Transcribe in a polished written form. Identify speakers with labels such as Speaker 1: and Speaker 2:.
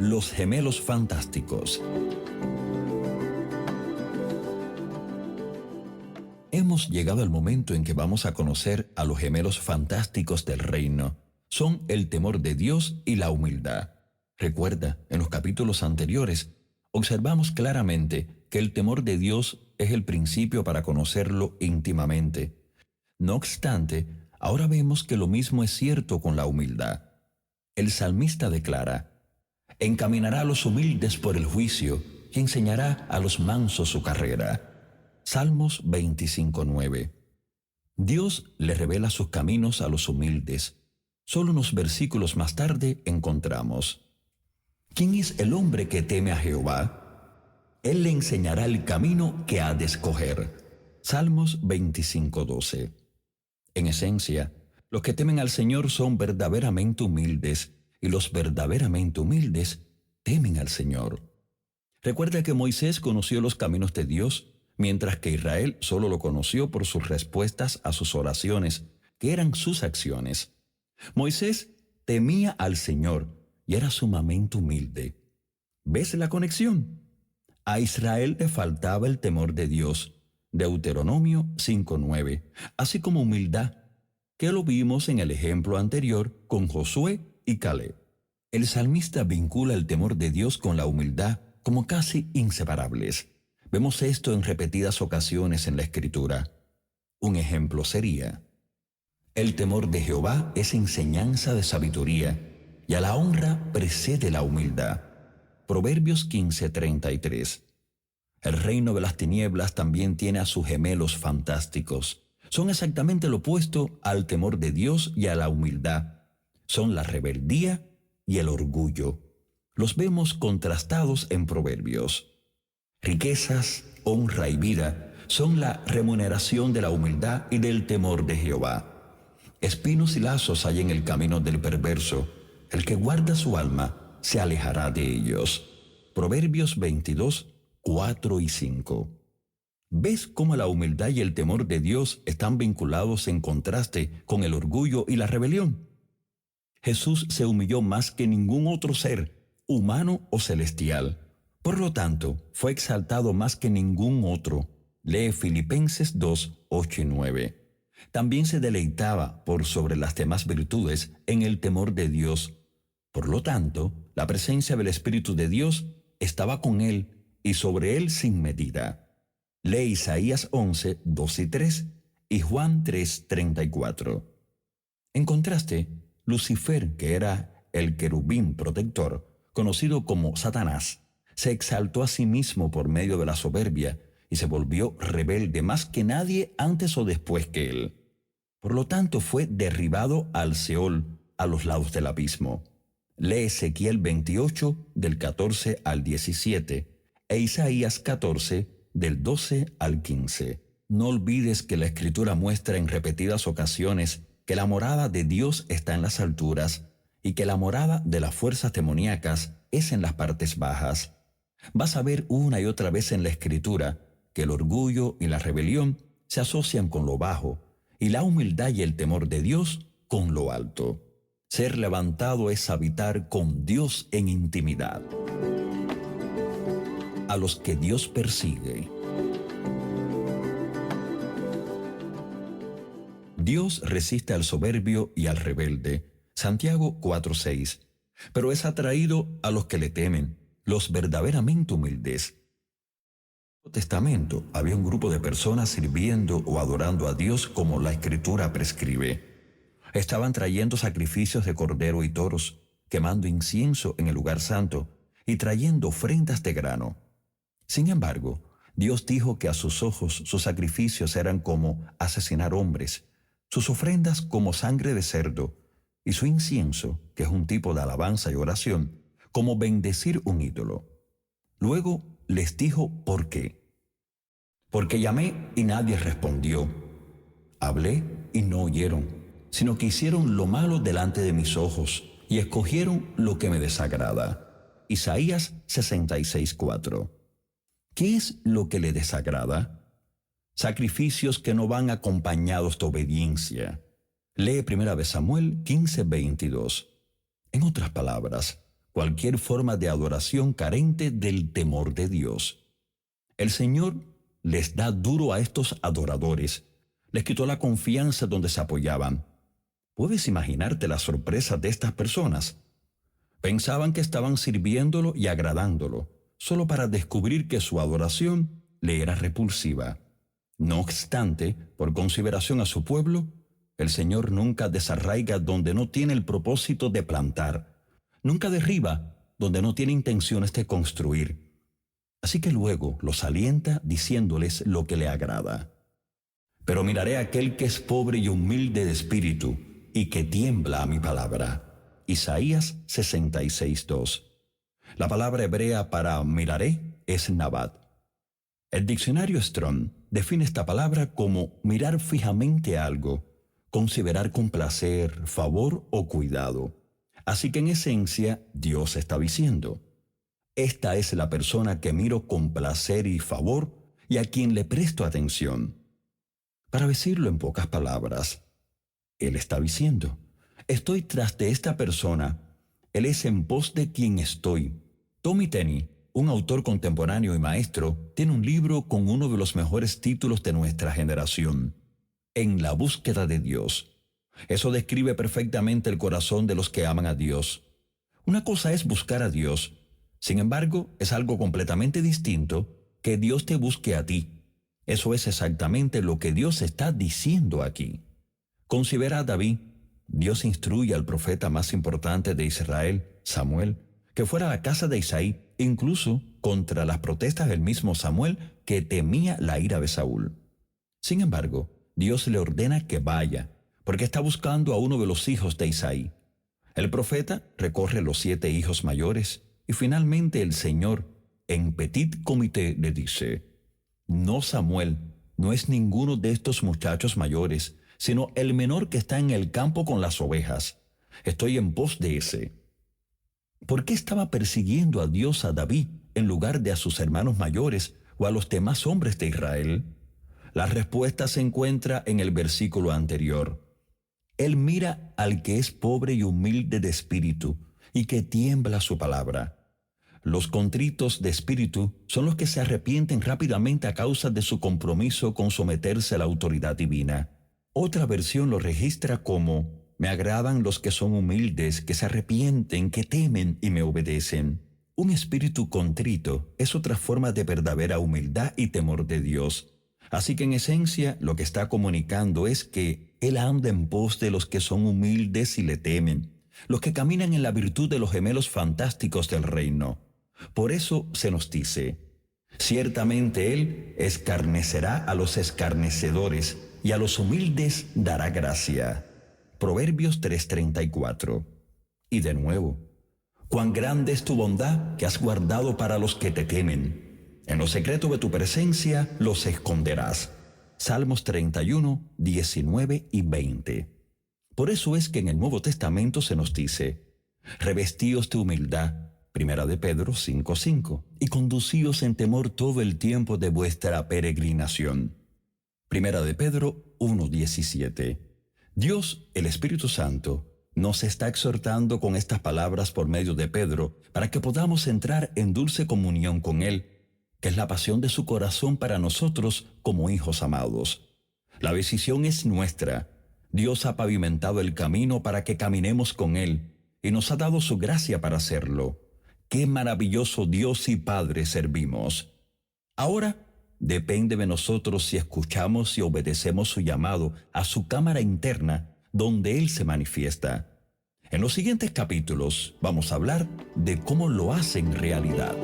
Speaker 1: Los gemelos fantásticos. Hemos llegado al momento en que vamos a conocer a los gemelos fantásticos del reino. Son el temor de Dios y la humildad. Recuerda, en los capítulos anteriores, observamos claramente que el temor de Dios es el principio para conocerlo íntimamente. No obstante, ahora vemos que lo mismo es cierto con la humildad. El salmista declara: encaminará a los humildes por el juicio y enseñará a los mansos su carrera. Salmos 25:9. Dios le revela sus caminos a los humildes. Solo unos versículos más tarde encontramos: ¿quién es el hombre que teme a Jehová? Él le enseñará el camino que ha de escoger. Salmos 25:12. En esencia, los que temen al Señor son verdaderamente humildes, y los verdaderamente humildes temen al Señor. Recuerda que Moisés conoció los caminos de Dios, mientras que Israel solo lo conoció por sus respuestas a sus oraciones, que eran sus acciones. Moisés temía al Señor y era sumamente humilde. ¿Ves la conexión? A Israel le faltaba el temor de Dios, Deuteronomio 5:9, así como humildad, que lo vimos en el ejemplo anterior con Josué y Caleb. El salmista vincula el temor de Dios con la humildad como casi inseparables. Vemos esto en repetidas ocasiones en la Escritura. Un ejemplo sería: el temor de Jehová es enseñanza de sabiduría, y a la honra precede la humildad. Proverbios 15:33. El reino de las tinieblas también tiene a sus gemelos fantásticos. Son exactamente lo opuesto al temor de Dios y a la humildad. Son la rebeldía y el orgullo. Los vemos contrastados en Proverbios. Riquezas, honra y vida son la remuneración de la humildad y del temor de Jehová. Espinos y lazos hay en el camino del perverso. El que guarda su alma se alejará de ellos. Proverbios 22, 4 y 5. ¿Ves cómo la humildad y el temor de Dios están vinculados en contraste con el orgullo y la rebelión? Jesús se humilló más que ningún otro ser, humano o celestial. Por lo tanto, fue exaltado más que ningún otro. Lee Filipenses 2, 8 y 9. También se deleitaba, por sobre las demás virtudes, en el temor de Dios. Por lo tanto, la presencia del Espíritu de Dios estaba con él y sobre él sin medida. Lee Isaías 11, 2 y 3 y Juan 3, 34. En contraste, Lucifer, que era el querubín protector, conocido como Satanás, se exaltó a sí mismo por medio de la soberbia y se volvió rebelde más que nadie antes o después que él. Por lo tanto, fue derribado al Seol, a los lados del abismo. Lee Ezequiel 28, del 14 al 17, e Isaías 14, del 12 al 15. No olvides que la Escritura muestra en repetidas ocasiones que la morada de Dios está en las alturas y que la morada de las fuerzas demoníacas es en las partes bajas. Vas a ver una y otra vez en la Escritura que el orgullo y la rebelión se asocian con lo bajo y la humildad y el temor de Dios con lo alto. Ser levantado es habitar con Dios en intimidad. A los que Dios persigue. Dios resiste al soberbio y al rebelde. Santiago 4:6. Pero es atraído a los que le temen, los verdaderamente humildes. En el Nuevo Testamento había un grupo de personas sirviendo o adorando a Dios como la Escritura prescribe. Estaban trayendo sacrificios de cordero y toros, quemando incienso en el lugar santo y trayendo ofrendas de grano. Sin embargo, Dios dijo que a sus ojos sus sacrificios eran como asesinar hombres, sus ofrendas como sangre de cerdo, y su incienso, que es un tipo de alabanza y oración, como bendecir un ídolo. Luego les dijo por qué. Porque llamé y nadie respondió. Hablé y no oyeron, sino que hicieron lo malo delante de mis ojos y escogieron lo que me desagrada. Isaías 66:4. ¿Qué es lo que le desagrada? Sacrificios que no van acompañados de obediencia. Lee 1 Samuel 15:22. En otras palabras, cualquier forma de adoración carente del temor de Dios. El Señor les da duro a estos adoradores. Les quitó la confianza donde se apoyaban. ¿Puedes imaginarte la sorpresa de estas personas? Pensaban que estaban sirviéndolo y agradándolo, solo para descubrir que su adoración le era repulsiva. No obstante, por consideración a su pueblo, el Señor nunca desarraiga donde no tiene el propósito de plantar, nunca derriba donde no tiene intenciones de construir. Así que luego los alienta diciéndoles lo que le agrada. Pero miraré a aquel que es pobre y humilde de espíritu y que tiembla a mi palabra. Isaías 66:2. La palabra hebrea para miraré es nabat. El diccionario Strong define esta palabra como mirar fijamente algo, considerar con placer, favor o cuidado. Así que en esencia, Dios está diciendo: esta es la persona que miro con placer y favor y a quien le presto atención. Para decirlo en pocas palabras, Él está diciendo: estoy tras de esta persona, Él es en pos de quien estoy. Tommy Tenney, un autor contemporáneo y maestro, tiene un libro con uno de los mejores títulos de nuestra generación: En la búsqueda de Dios. Eso describe perfectamente el corazón de los que aman a Dios. Una cosa es buscar a Dios. Sin embargo, es algo completamente distinto que Dios te busque a ti. Eso es exactamente lo que Dios está diciendo aquí. Considera a David. Dios instruye al profeta más importante de Israel, Samuel, que fuera a la casa de Isaí, incluso contra las protestas del mismo Samuel, que temía la ira de Saúl. Sin embargo, Dios le ordena que vaya, porque está buscando a uno de los hijos de Isaí. El profeta recorre los 7 hijos mayores, y finalmente el Señor, en petit comité, le dice: no, Samuel, no es ninguno de estos muchachos mayores, sino el menor que está en el campo con las ovejas. Estoy en pos de ese. ¿Por qué estaba persiguiendo a Dios a David en lugar de a sus hermanos mayores o a los demás hombres de Israel? La respuesta se encuentra en el versículo anterior. Él mira al que es pobre y humilde de espíritu y que tiembla su palabra. Los contritos de espíritu son los que se arrepienten rápidamente a causa de su compromiso con someterse a la autoridad divina. Otra versión lo registra como: me agradan los que son humildes, que se arrepienten, que temen y me obedecen. Un espíritu contrito es otra forma de verdadera humildad y temor de Dios. Así que en esencia lo que está comunicando es que Él anda en pos de los que son humildes y le temen, los que caminan en la virtud de los gemelos fantásticos del reino. Por eso se nos dice: ciertamente Él escarnecerá a los escarnecedores y a los humildes dará gracia. Proverbios 3:34. Y de nuevo: cuán grande es tu bondad que has guardado para los que te temen. En lo secreto de tu presencia los esconderás. Salmos 31, 19 y 20. Por eso es que en el Nuevo Testamento se nos dice: revestíos de humildad, Primera de Pedro 5:5, y conducíos en temor todo el tiempo de vuestra peregrinación. Primera de Pedro 1:17. Dios, el Espíritu Santo, nos está exhortando con estas palabras por medio de Pedro para que podamos entrar en dulce comunión con Él, que es la pasión de su corazón para nosotros como hijos amados. La decisión es nuestra. Dios ha pavimentado el camino para que caminemos con Él y nos ha dado su gracia para hacerlo. ¡Qué maravilloso Dios y Padre servimos! Ahora depende de nosotros si escuchamos y obedecemos su llamado a su cámara interna, donde Él se manifiesta. En los siguientes capítulos vamos a hablar de cómo lo hace en realidad.